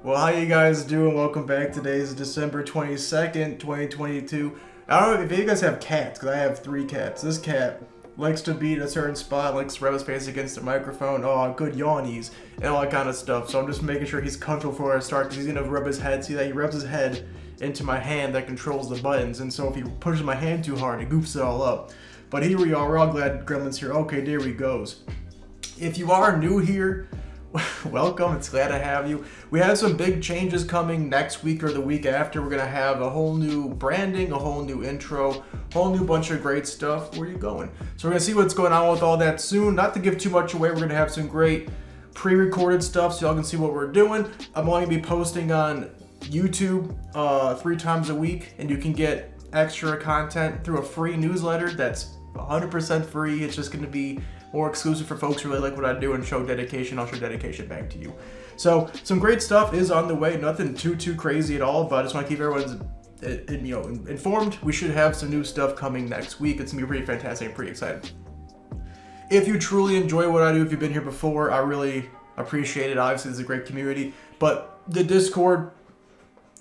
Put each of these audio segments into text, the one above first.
Well, how you guys doing? Welcome back. Today is December 22nd, 2022. I don't know if you guys have cats, because I have 3 cats. This cat likes to be in a certain spot, likes to rub his face against the microphone, good yawnies, and all that kind of stuff. So I'm just making sure he's comfortable before I start, because he's going to rub his head. See that? He rubs his head into my hand that controls the buttons, and so if he pushes my hand too hard, it goofs it all up. But here we are. We're all glad Gremlin's here. Okay, there he goes. If you are new here, welcome. It's glad to have you. We have some big changes coming next week or the week after. We're going to have a whole new branding, a whole new intro, whole new bunch of great stuff. Where are you going? So we're going to see what's going on with all that soon. Not to give too much away, we're going to have some great pre-recorded stuff so y'all can see what we're doing. I'm only going to be posting on YouTube 3 times a week, and you can get extra content through a free newsletter that's 100% free. It's just going to be more exclusive for folks who really like what I do and show dedication. I'll show dedication back to you. So some great stuff is on the way. Nothing too crazy at all, but I just want to keep everyone informed. We should have some new stuff coming next week. It's gonna be pretty fantastic. I'm pretty excited. If you truly enjoy what I do, if you've been here before, I really appreciate it. Obviously, it's a great community, but the Discord,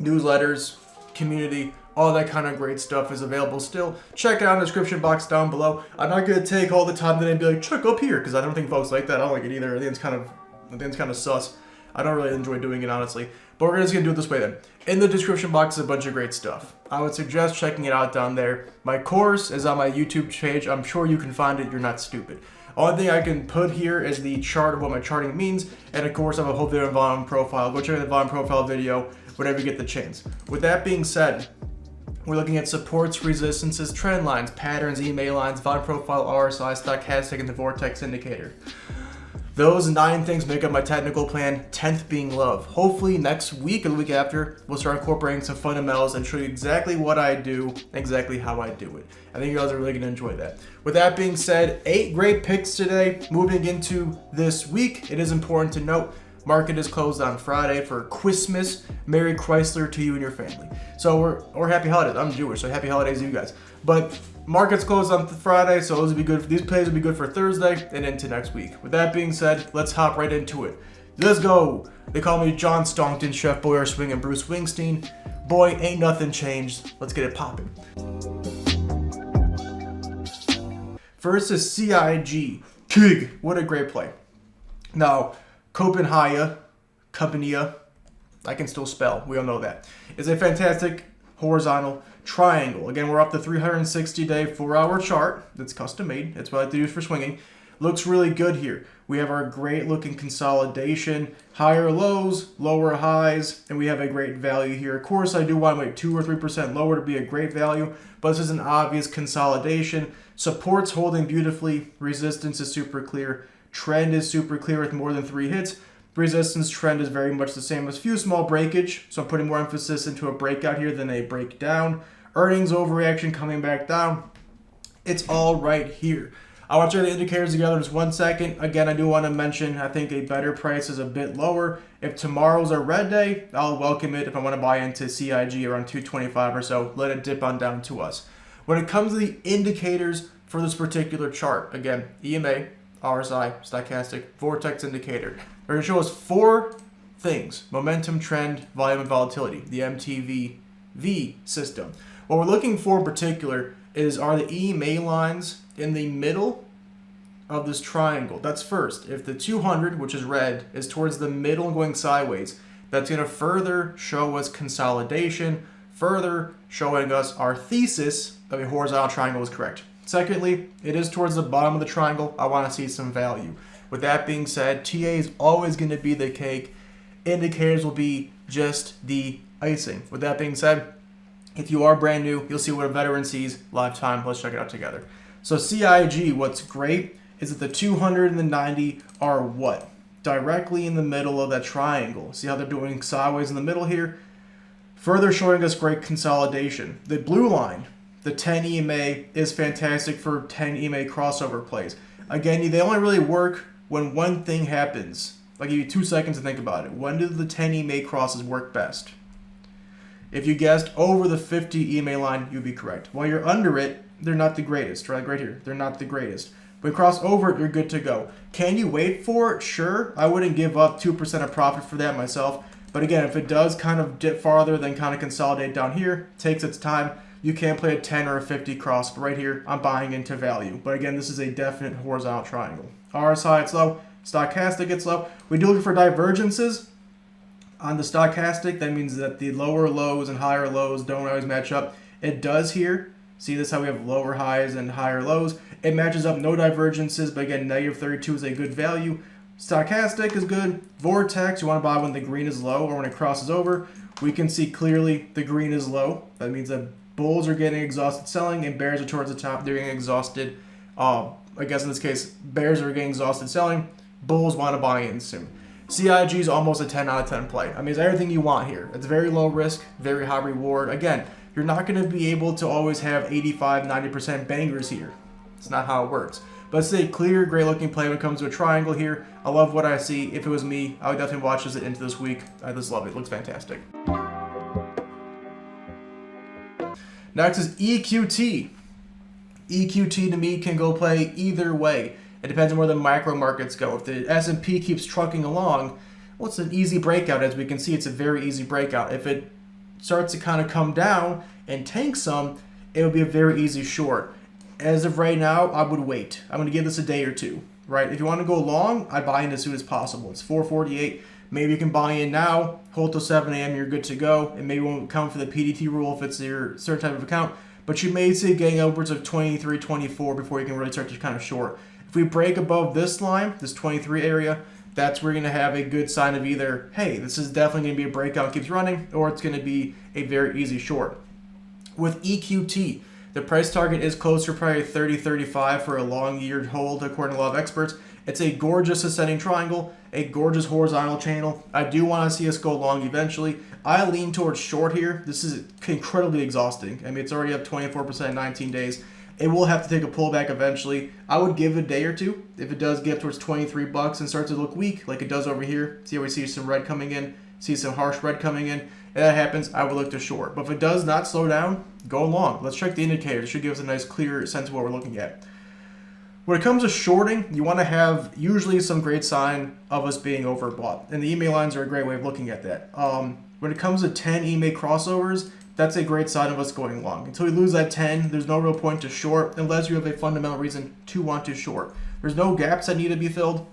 newsletters, community, all that kind of great stuff is available still. Check it out in the description box down below. I'm not going to take all the time today and be like, check up here, because I don't think folks like that. I don't like it either. I think it's kind of sus. I don't really enjoy doing it, honestly. But we're just going to do it this way then. In the description box is a bunch of great stuff. I would suggest checking it out down there. My course is on my YouTube page. I'm sure you can find it. You're not stupid. Only thing I can put here is the chart of what my charting means. And of course, I have a whole video on volume profile. Go check out the volume profile video whenever you get the chance. With that being said, we're looking at supports, resistances, trend lines, patterns, email lines, volume profile, RSI, stochastic, and the vortex indicator. Those 9 things make up my technical plan, 10th being love. Hopefully next week or the week after, we'll start incorporating some fundamentals and show you exactly what I do, exactly how I do it. I think you guys are really going to enjoy that. With that being said, 8 great picks today. Moving into this week, it is important to note, market is closed on Friday for Christmas. Merry Chrysler to you and your family. So we're happy holidays. I'm Jewish, so happy holidays to you guys. But market's closed on Friday, so those would be good. These plays would be good for Thursday and into next week. With that being said, let's hop right into it. Let's go. They call me John Stonkton, Chef Boyer Swing, and Bruce Wingstein. Boy, ain't nothing changed. Let's get it popping. First is CIG. Kig. What a great play. Now, Copenhagen, I can still spell, we all know that, is a fantastic horizontal triangle. Again, we're up the 360-day 4-hour chart that's custom made. That's what I like to use for swinging. Looks really good here. We have our great looking consolidation, higher lows, lower highs, and we have a great value here. Of course, I do want to make 2 or 3% lower to be a great value, but this is an obvious consolidation. Support's holding beautifully. Resistance is super clear. Trend is super clear with more than 3 hits. Resistance trend is very much the same as few small breakage, so I'm putting more emphasis into a breakout here than a breakdown. Earnings overreaction coming back down. It's all right here. I want to show the indicators together in just 1 second. Again, I do want to mention I think a better price is a bit lower. If tomorrow's a red day, I'll welcome it. If I want to buy into CIG around 225 or so, let it dip on down to us. When it comes to the indicators for this particular chart, again, EMA, RSI, stochastic, vortex indicator. They're going to show us 4 things: momentum, trend, volume, and volatility, the MTVV system. What we're looking for in particular are the EMA lines in the middle of this triangle. That's first. If the 200, which is red, is towards the middle and going sideways, that's going to further show us consolidation, further showing us our thesis of a horizontal triangle is correct. Secondly, it is towards the bottom of the triangle. I want to see some value. With that being said, TA is always going to be the cake. Indicators will be just the icing. With that being said, if you are brand new, you'll see what a veteran sees live time. Let's check it out together. So CIG, what's great is that the 200 and the 90 are what? Directly in the middle of that triangle. See how they're doing sideways in the middle here? Further showing us great consolidation. The blue line, the 10 EMA, is fantastic for 10 EMA crossover plays. Again, they only really work when one thing happens. I'll give you 2 seconds to think about it. When do the 10 EMA crosses work best? If you guessed over the 50 EMA line, you'd be correct. While you're under it, they're not the greatest, right here. They're not the greatest. When you cross over it, you're good to go. Can you wait for it? Sure. I wouldn't give up 2% of profit for that myself. But again, if it does kind of dip farther, then kind of consolidate down here, takes its time, you can play a 10 or a 50 cross. But right here, I'm buying into value. But again, this is a definite horizontal triangle. RSI, it's low. Stochastic, it's low. We do look for divergences. On the stochastic, that means that the lower lows and higher lows don't always match up. It does here. See this, how we have lower highs and higher lows. It matches up, no divergences, but again, negative 32 is a good value. Stochastic is good. Vortex, you want to buy when the green is low or when it crosses over. We can see clearly the green is low. That means that bulls are getting exhausted selling and bears are towards the top. They're getting exhausted. I guess in this case, bears are getting exhausted selling. Bulls want to buy in soon. CIG is almost a 10 out of 10 play. I mean, it's everything you want here. It's very low risk, very high reward. Again, you're not going to be able to always have 85, 90% bangers here. It's not how it works. But it's a clear, great looking play when it comes to a triangle here. I love what I see. If it was me, I would definitely watch this into this week. I just love it. It looks fantastic. Next is EQT. EQT to me can go play either way. It depends on where the micro markets go. If the S&P keeps trucking along, well, it's an easy breakout. As we can see, it's a very easy breakout. If it starts to kind of come down and tank some, it would be a very easy short. As of right now, I would wait. I'm going to give this a day or two, right? If you want to go long, I buy in as soon as possible. It's 448. Maybe you can buy in now, hold till 7 a.m., you're good to go. It maybe won't come for the PDT rule if it's your certain type of account, but you may see getting upwards of 23, 24 before you can really start to kind of short. If we break above this line, this 23 area, that's where you're going to have a good sign of either, hey, this is definitely going to be a breakout, keeps running, or it's going to be a very easy short. With EQT, the price target is closer, probably 30, 35 for a long year hold, according to a lot of experts. It's a gorgeous ascending triangle, a gorgeous horizontal channel. I do want to see us go long eventually. I lean towards short here. This is incredibly exhausting. I mean, it's already up 24% in 19 days. It will have to take a pullback eventually. I would give it a day or two. If it does get towards 23 bucks and starts to look weak, like it does over here, see how we see some red coming in, see some harsh red coming in, and that happens, I would look to short. But if it does not slow down, go long. Let's check the indicators. It should give us a nice clear sense of what we're looking at. When it comes to shorting, you want to have usually some great sign of us being overbought. And the EMA lines are a great way of looking at that. When it comes to 10 EMA crossovers, that's a great sign of us going long. Until we lose that 10, there's no real point to short unless you have a fundamental reason to want to short. There's no gaps that need to be filled.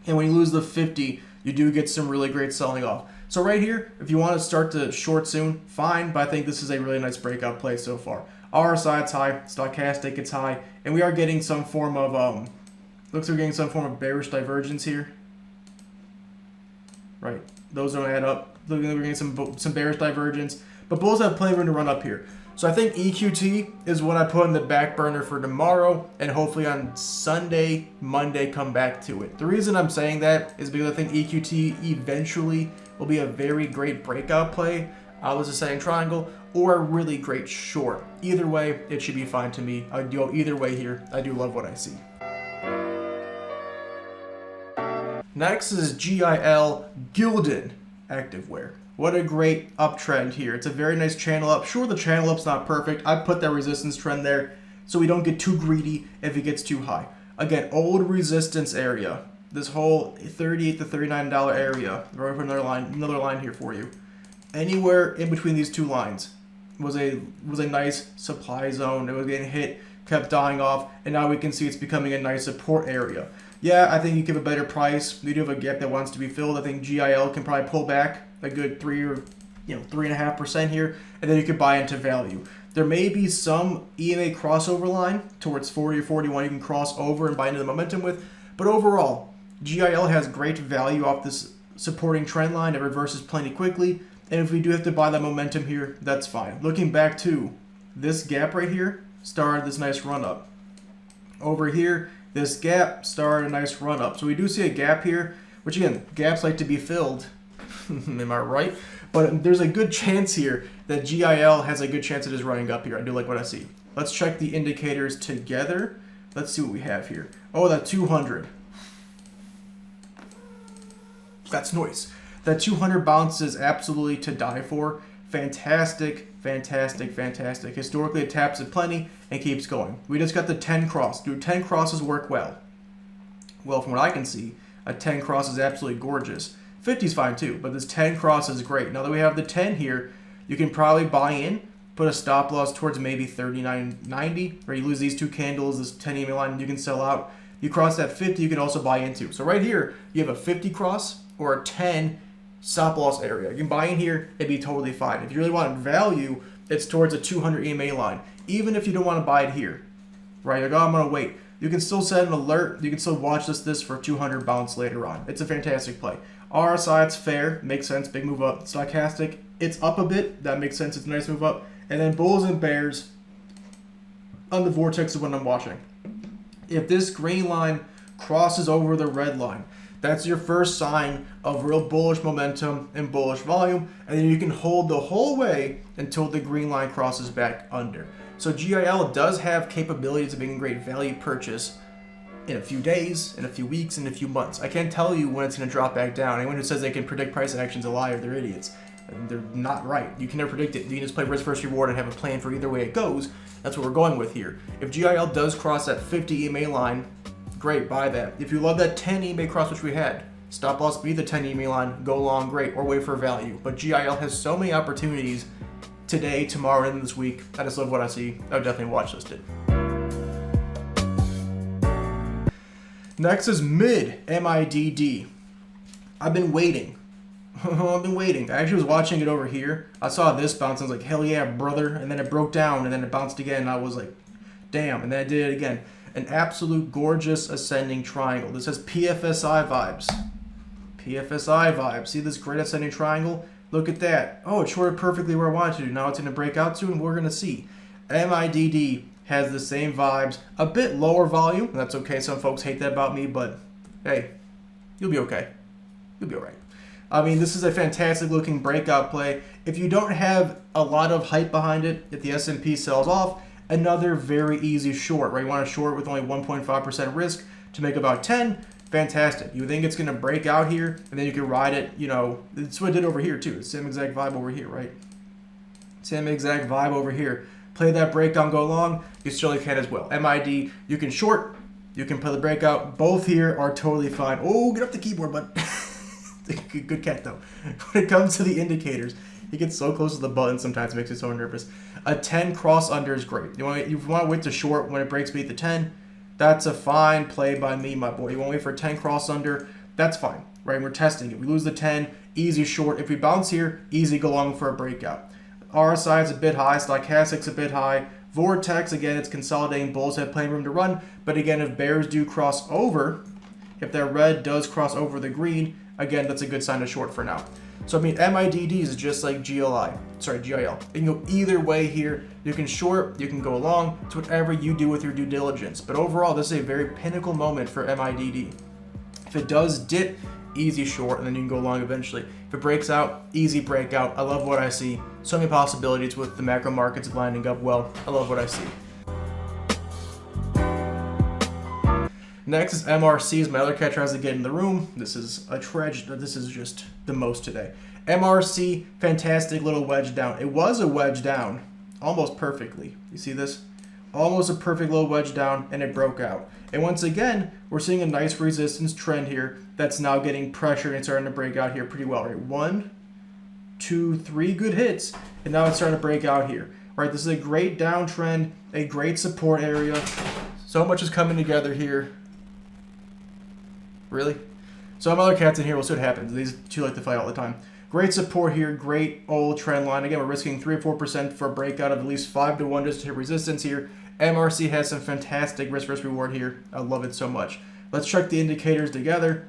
And when you lose the 50, you do get some really great selling off. So right here, if you want to start to short soon, fine, but I think this is a really nice breakout play so far. RSI, it's high, stochastic, it's high, and we are getting some form of, looks like we're getting some form of bearish divergence here. Right, those don't add up. Looks like we're getting some bearish divergence, but bulls have plenty of room to run up here. So I think EQT is what I put in the back burner for tomorrow, and hopefully on Sunday, Monday, come back to it. The reason I'm saying that is because I think EQT eventually will be a very great breakout play. I was a setting triangle or a really great short. Either way, it should be fine to me. I'd go either way here. I do love what I see. Next is GIL Gildan Activewear. What a great uptrend here. It's a very nice channel up. Sure, the channel up's not perfect. I put that resistance trend there so we don't get too greedy if it gets too high. Again, old resistance area. This whole $38 to $39 area. We're going to put another line here for you. Anywhere in between these two lines was a nice supply zone. It was getting hit, kept dying off, and now we can see it's becoming a nice support area. Yeah, I think you give a better price. We do have a gap that wants to be filled. I think GIL can probably pull back a good 3.5% here, and then you could buy into value. There may be some EMA crossover line towards 40 or 41 you can cross over and buy into the momentum with, but overall, GIL has great value off this supporting trend line. It reverses plenty quickly, and if we do have to buy that momentum here, that's fine. Looking back to this gap right here, started this nice run up. Over here, this gap started a nice run up. So we do see a gap here, which again, gaps like to be filled. Am I right? But there's a good chance here that GIL has a good chance of just running up here. I do like what I see. Let's check the indicators together. Let's see what we have here. Oh, that 200. That's noise. That 200 bounce is absolutely to die for. Fantastic, fantastic, fantastic. Historically, it taps it plenty and keeps going. We just got the 10 cross. Do 10 crosses work well? Well, from what I can see, a 10 cross is absolutely gorgeous. 50 is fine too, but this 10 cross is great. Now that we have the 10 here, you can probably buy in, put a stop loss towards maybe 39.90, where you lose these two candles, this 10 EMA line, you can sell out. You cross that 50, you can also buy into. So right here, you have a 50 cross or a 10 stop loss area. You can buy in here, it'd be totally fine. If you really want value, it's towards a 200 EMA line. Even if you don't want to buy it here, right? Like, oh, I'm gonna wait. You can still set an alert. You can still watch this for 200 bounce later on. It's a fantastic play. RSI, it's fair, makes sense, big move up. Stochastic, it's up a bit. That makes sense. It's a nice move up. And then bulls and bears on the vortex is what I'm watching. If this green line crosses over the red line, that's your first sign of real bullish momentum and bullish volume, and then you can hold the whole way until the green line crosses back under. So GIL does have capabilities of being a great value purchase in a few days, in a few weeks, in a few months. I can't tell you when it's going to drop back down. Anyone who says they can predict price action is a liar. They're idiots. They're not right. You can never predict it. You can just play risk versus reward and have a plan for either way it goes. That's what we're going with here. If GIL does cross that 50 EMA line, great, buy that. If you love that 10 EMA cross, which we had, stop loss be the 10 EMA line, go long, great, or wait for value. But GIL has so many opportunities today, tomorrow, and this week. I just love what I see. I would definitely watchlist it. Next is mid, MIDD. I've been waiting. I've been waiting. I actually was watching it over here. I saw this bounce. I was like, hell yeah, brother. And then it broke down, and then it bounced again. And I was like, damn. And then I did it again. An absolute gorgeous ascending triangle. This has PFSI vibes. PFSI vibes. See this great ascending triangle? Look at that. Oh, it shorted perfectly where I wanted to. Now it's going to break out soon. We're going to see. MIDD has the same vibes. A bit lower volume. That's okay. Some folks hate that about me, but hey, you'll be okay. You'll be all right. I mean, this is a fantastic looking breakout play. If you don't have a lot of hype behind it, if the S&P sells off, another very easy short, right? You want to short with only 1.5% risk to make about 10. Fantastic. You think it's going to break out here, and then you can ride it, you know, it's what I did over here too. It's the same exact vibe over here, right? Same exact vibe over here. Play that breakdown, go long, you certainly can as well. MID, you can short, you can play the breakout. Both here are totally fine. Oh, get off the keyboard, bud. Good cat though. When it comes to the indicators, he gets so close to the button sometimes it makes me so nervous. A 10 cross under is great. You want to wait to short when it breaks beneath the 10. That's a fine play by me, my boy. You want to wait for a 10 cross under. That's fine, right? We're testing it. We lose the 10, easy short. If we bounce here, easy go long for a breakout. RSI is a bit high. Stochastic's a bit high. Vortex, again, it's consolidating. Bulls have plenty of room to run. But again, if bears do cross over, if that red does cross over the green, again, that's a good sign to short for now. So, I mean, MIDD is just like GIL. You can go either way here. You can short, you can go long. It's whatever you do with your due diligence. But overall, this is a very pinnacle moment for MIDD. If it does dip, easy short, and then you can go long eventually. If it breaks out, easy breakout. I love what I see. So many possibilities with the macro markets lining up well. I love what I see. Next is MRCs. My other catcher has to get in the room. This is a tragedy. This is just the most today. MRC, fantastic little wedge down. It was a wedge down almost perfectly. You see this? Almost a perfect little wedge down, and it broke out. And once again, we're seeing a nice resistance trend here that's now getting pressured and starting to break out here pretty well, right? 1, 2, 3 good hits, and now it's starting to break out here, right? This is a great downtrend, a great support area. So much is coming together here. Really? So I'm other cats in here. We'll see what happens. These two like to fight all the time. Great support here. Great old trend line. Again, we're risking 3 or 4% for a breakout of at least 5 to 1 just to hit resistance here. MRC has some fantastic risk versus reward here. I love it so much. Let's check the indicators together.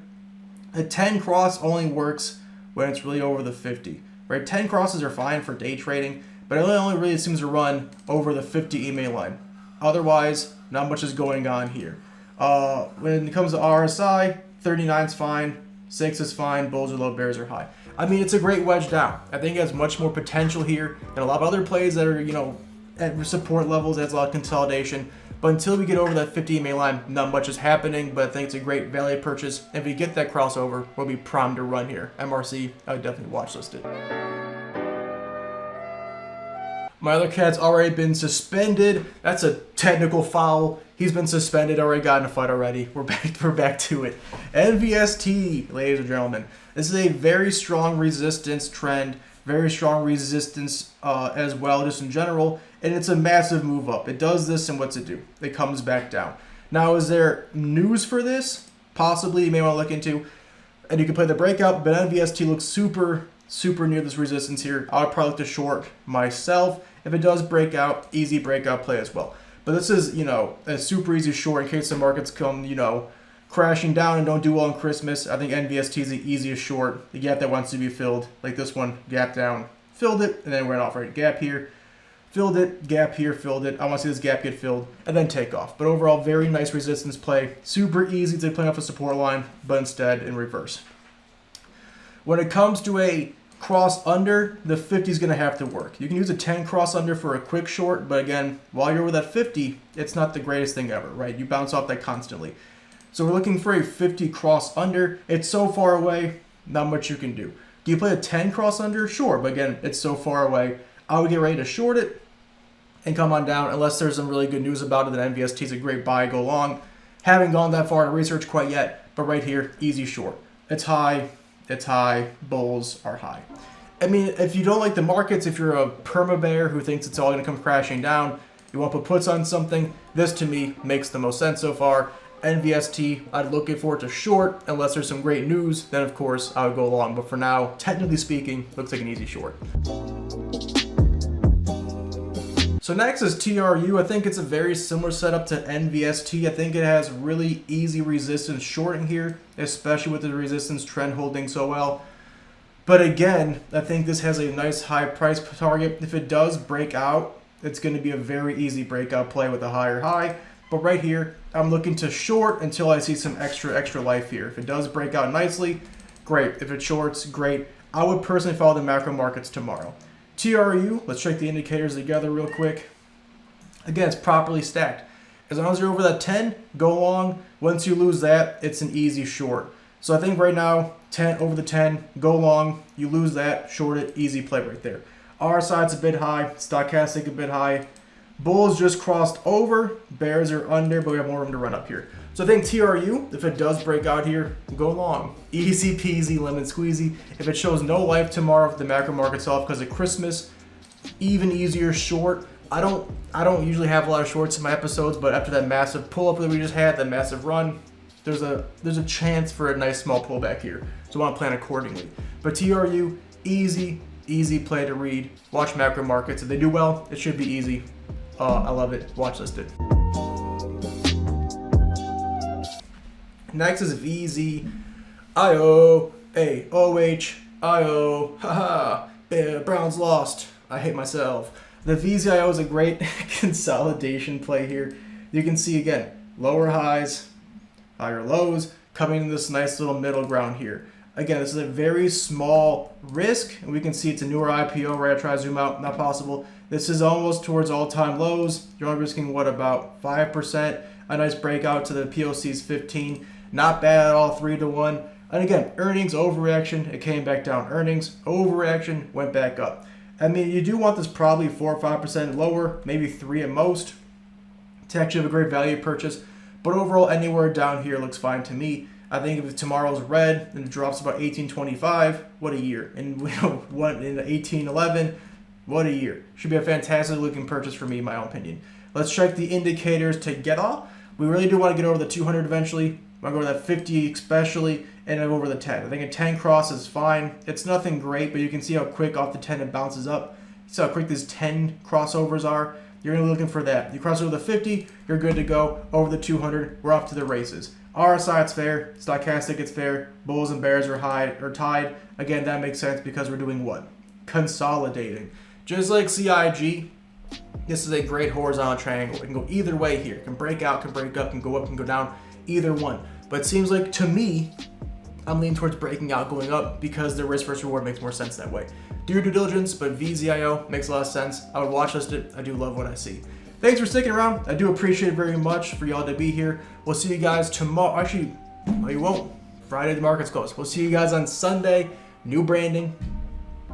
A 10 cross only works when it's really over the 50. Right? 10 crosses are fine for day trading, but it only really seems to run over the 50 EMA line. Otherwise, not much is going on here. When it comes to RSI, 39 is fine, 6 is fine, bulls are low, bears are high. I mean, it's a great wedge down. I think it has much more potential here than a lot of other plays that are, you know, at support levels. That's a lot of consolidation. But until we get over that 50 EMA line, not much is happening, but I think it's a great value purchase. If we get that crossover, we'll be primed to run here. MRC, I would definitely watchlist it. My other cat's already been suspended. That's a technical foul. He's been suspended, already got in a fight already. We're back to it. NVST, ladies and gentlemen. This is a very strong resistance trend, very strong resistance as well, just in general. And it's a massive move up. It does this, and what's it do? It comes back down. Now, is there news for this? Possibly, you may want to look into. And you can play the breakout, but NVST looks super near this resistance here. I would probably look to short myself. If it does break out, easy breakout play as well. But this is, a super easy short in case the markets come, crashing down and don't do well on Christmas. I think NVST is the easiest short. The gap that wants to be filled, like this one, gap down, filled it, and then went off, right? Gap here, filled it, gap here, filled it. I want to see this gap get filled, and then take off. But overall, very nice resistance play. Super easy to play off a support line, but instead in reverse. When it comes to a cross under, the 50 is going to have to work. You can use a 10 cross under for a quick short, but again, while you're over that 50, it's not the greatest thing ever, right? You bounce off that constantly. So we're looking for a 50 cross under. It's so far away, not much you can do. Do you play a 10 cross under? Sure, but again, it's so far away. I would get ready to short it and come on down unless there's some really good news about it that NVST is a great buy, go long. Haven't gone that far to research quite yet, but right here, easy short. It's high, bulls are high. I mean, if you don't like the markets, if you're a perma bear who thinks it's all going to come crashing down, you want to put puts on something, this to me makes the most sense so far. NVST, I'd looking forward to short unless there's some great news, then of course I would go long. But for now, technically speaking, looks like an easy short. So next is TRU. I think it's a very similar setup to NVST. I think it has really easy resistance shorting here, especially with the resistance trend holding so well. But again, I think this has a nice high price target. If it does break out, it's going to be a very easy breakout play with a higher high. But right here, I'm looking to short until I see some extra life here. If it does break out nicely, great. If it shorts, great. I would personally follow the macro markets tomorrow. TRU, let's check the indicators together real quick. Again, it's properly stacked. As long as you're over that 10, go long. Once you lose that, it's an easy short. So I think right now, 10 over the 10, go long. You lose that, short it, easy play right there. RSI's a bit high, stochastic a bit high. Bulls just crossed over, bears are under, but we have more room to run up here. So I think TRU, if it does break out here, go long. Easy peasy, lemon squeezy. If it shows no life tomorrow, if the macro market's off because of Christmas, even easier short. I don't usually have a lot of shorts in my episodes, but after that massive pull-up that we just had, that massive run, there's a chance for a nice small pullback here. So I want to plan accordingly. But TRU, easy play to read. Watch macro markets. If they do well, it should be easy. I love it. Watch listed. Next is VZIO. AOHIO. Haha. Browns lost. I hate myself. The VZIO is a great consolidation play here. You can see again, lower highs, higher lows, coming in this nice little middle ground here. Again, this is a very small risk, and we can see it's a newer IPO, right? I try to zoom out, not possible. This is almost towards all-time lows. You're only risking, what, about 5%? A nice breakout to the POC's 15. Not bad at all, 3-1. And again, earnings, overreaction, it came back down. Earnings, overreaction, went back up. I mean, you do want this probably 4 or 5% lower, maybe 3 at most, to actually have a great value purchase. But overall, anywhere down here looks fine to me. I think if tomorrow's red and it drops about 18.25, what a year. And what in 18.11, what a year. Should be a fantastic looking purchase for me, in my own opinion. Let's check the indicators to get off. We really do want to get over the 200 eventually. I want to go to that 50 especially, and then over the 10. I think a 10 cross is fine. It's nothing great, but you can see how quick off the 10 it bounces up. You see how quick these 10 crossovers are. You're going to be looking for that. You cross over the 50, you're good to go. Over the 200, we're off to the races. RSI, it's fair. Stochastic, it's fair. Bulls and bears are tied. Again, that makes sense because we're doing what? Consolidating. Just like CIG, this is a great horizontal triangle. It can go either way here. It can break out, can break up, can go up, can go down. Either one. But it seems like, to me, I'm leaning towards breaking out, going up, because the risk versus reward makes more sense that way. Do your due diligence, but VZIO makes a lot of sense. I would watch list it. I do love what I see. Thanks for sticking around. I do appreciate it very much for y'all to be here. We'll see you guys tomorrow. Actually, no, you won't. Friday, the market's closed. We'll see you guys on Sunday. New branding,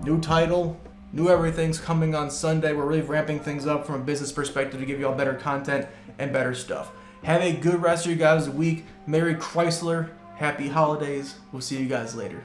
new title, new everything's coming on Sunday. We're really ramping things up from a business perspective to give you all better content and better stuff. Have a good rest of your guys' week. Merry Chrysler. Happy holidays. We'll see you guys later.